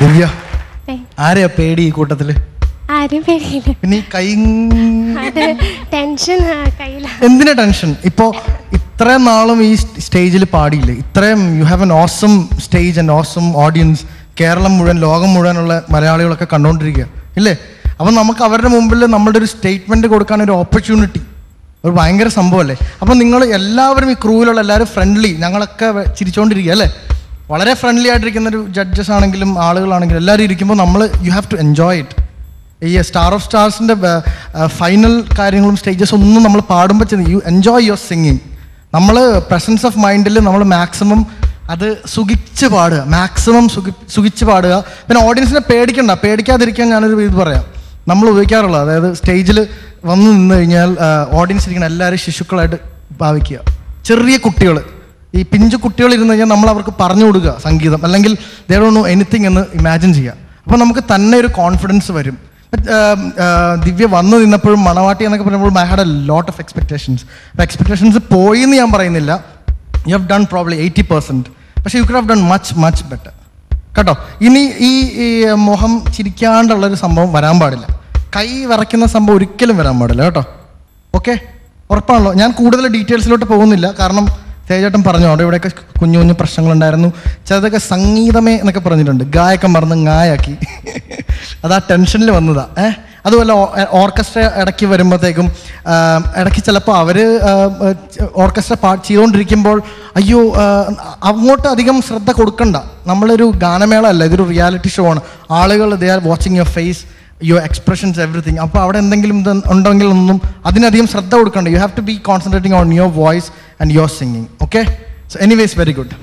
ദിവ്യ, ആരെയാ പേടി ഈ കൂട്ടത്തില്? ആരും പേടിയില്ല. പിന്നെ കൈ ടെൻഷൻ കയ്യില. എന്തിനാ ടെൻഷൻ? ഇപ്പോ ഇത്രയും നാളും ഈ സ്റ്റേജിൽ പാടിയില്ലേ? ഇത്രയും you have an awesome stage and awesome audience. Keralam മുഴുവൻ, ലോകം മുഴുവനുള്ള മലയാളികളൊക്കെ കണ്ടുകൊണ്ടിരിക്കുക ഇല്ലേ? അപ്പം നമുക്ക് അവരുടെ മുമ്പിൽ നമ്മളുടെ ഒരു സ്റ്റേറ്റ്മെൻറ്റ് കൊടുക്കാൻ ഒരു ഓപ്പർച്യൂണിറ്റി, ഒരു ഭയങ്കര സംഭവമല്ലേ? അപ്പം നിങ്ങൾ എല്ലാവരും, ഈ ക്രൂവിലുള്ള എല്ലാവരും ഫ്രണ്ട്ലി, ഞങ്ങളൊക്കെ ചിരിച്ചുകൊണ്ടിരിക്കുക അല്ലേ? വളരെ ഫ്രണ്ട്ലി ആയിട്ടിരിക്കുന്ന ഒരു ജഡ്ജസ് ആണെങ്കിലും ആളുകളാണെങ്കിലും എല്ലാവരും ഇരിക്കുമ്പോൾ നമ്മൾ you have to enjoy it. ഈ സ്റ്റാർ ഓഫ് സ്റ്റാർസിൻ്റെ ഫൈനൽ കാര്യങ്ങളും സ്റ്റേജസ് ഒന്നും നമ്മൾ പാടുമ്പോൾ യു എൻജോയ് യുവർ സിംഗിങ്. നമ്മൾ പ്രസൻസ് ഓഫ് മൈൻഡിൽ നമ്മൾ മാക്സിമം അത് സുഖിച്ച് പാടുക, മാക്സിമം സുഖിച്ച് പാടുക. പിന്നെ ഓഡിയൻസിനെ പേടിക്കാതിരിക്കാൻ ഞാനൊരു ഇത് പറയാം. നമ്മൾ ഉപയോഗിക്കാറുള്ളത്, അതായത് സ്റ്റേജിൽ വന്ന് നിന്ന് കഴിഞ്ഞാൽ ഓഡിയൻസ് ഇരിക്കുന്ന എല്ലാവരും ശിശുക്കളായിട്ട് ഭാവിക്കുക. ചെറിയ കുട്ടികൾ, ഈ പിഞ്ചു കുട്ടികൾ ഇരുന്ന് കഴിഞ്ഞാൽ നമ്മൾ അവർക്ക് പറഞ്ഞു കൊടുക്കുക സംഗീതം, അല്ലെങ്കിൽ ദേ ഡോണ്ട് നോ എനിത്തിങ് എന്ന് ഇമാജിൻ ചെയ്യുക. അപ്പോൾ നമുക്ക് തന്നെ ഒരു കോൺഫിഡൻസ് വരും. ദിവ്യ വന്നു നിന്നപ്പോഴും മണവാട്ടി എന്നൊക്കെ പറയുമ്പോൾ I had a lot of expectations. അപ്പോൾ എക്സ്പെക്ടേഷൻസ് പോയി എന്ന് ഞാൻ പറയുന്നില്ല. യു ഹവ് ഡൺ പ്രോബ്ലി 80%, പക്ഷേ you could have done much better കേട്ടോ. ഇനി ഈ മുഖം ചിരിക്കാണ്ടുള്ളൊരു സംഭവം വരാൻ പാടില്ല. കൈ വിറയ്ക്കുന്ന സംഭവം ഒരിക്കലും വരാൻ പാടില്ല കേട്ടോ. ഓക്കെ, ഉറപ്പാണല്ലോ? ഞാൻ കൂടുതൽ ഡീറ്റെയിൽസിലോട്ട് പോകുന്നില്ല, കാരണം തേജേട്ടൻ പറഞ്ഞു അവിടെ ഇവിടെയൊക്കെ കുഞ്ഞു കുഞ്ഞു പ്രശ്നങ്ങളുണ്ടായിരുന്നു. ചിലതൊക്കെ സംഗീതമേ എന്നൊക്കെ പറഞ്ഞിട്ടുണ്ട്, ഗായൊക്കെ മറന്ന് ഗായാക്കി. അതാ ടെൻഷനിൽ വന്നതാ. അതുപോലെ ഓർക്കസ്ട്ര ഇടയ്ക്ക് വരുമ്പോഴത്തേക്കും ഇടയ്ക്ക് ചിലപ്പോൾ അവർ ഓർക്കസ്ട്ര ചെയ്തുകൊണ്ടിരിക്കുമ്പോൾ അയ്യോ അങ്ങോട്ട് അധികം ശ്രദ്ധ കൊടുക്കണ്ട. നമ്മളൊരു ഗാനമേള അല്ല, ഇതൊരു റിയാലിറ്റി ഷോ ആണ്. ആളുകൾ they are watching your face, your expressions, everything. അപ്പോൾ അവിടെ എന്തെങ്കിലും ഉണ്ടെങ്കിൽ ഒന്നും അതിനധികം ശ്രദ്ധ കൊടുക്കണ്ട. You have to be concentrating on your voice and your singing. Okay, so anyways very good.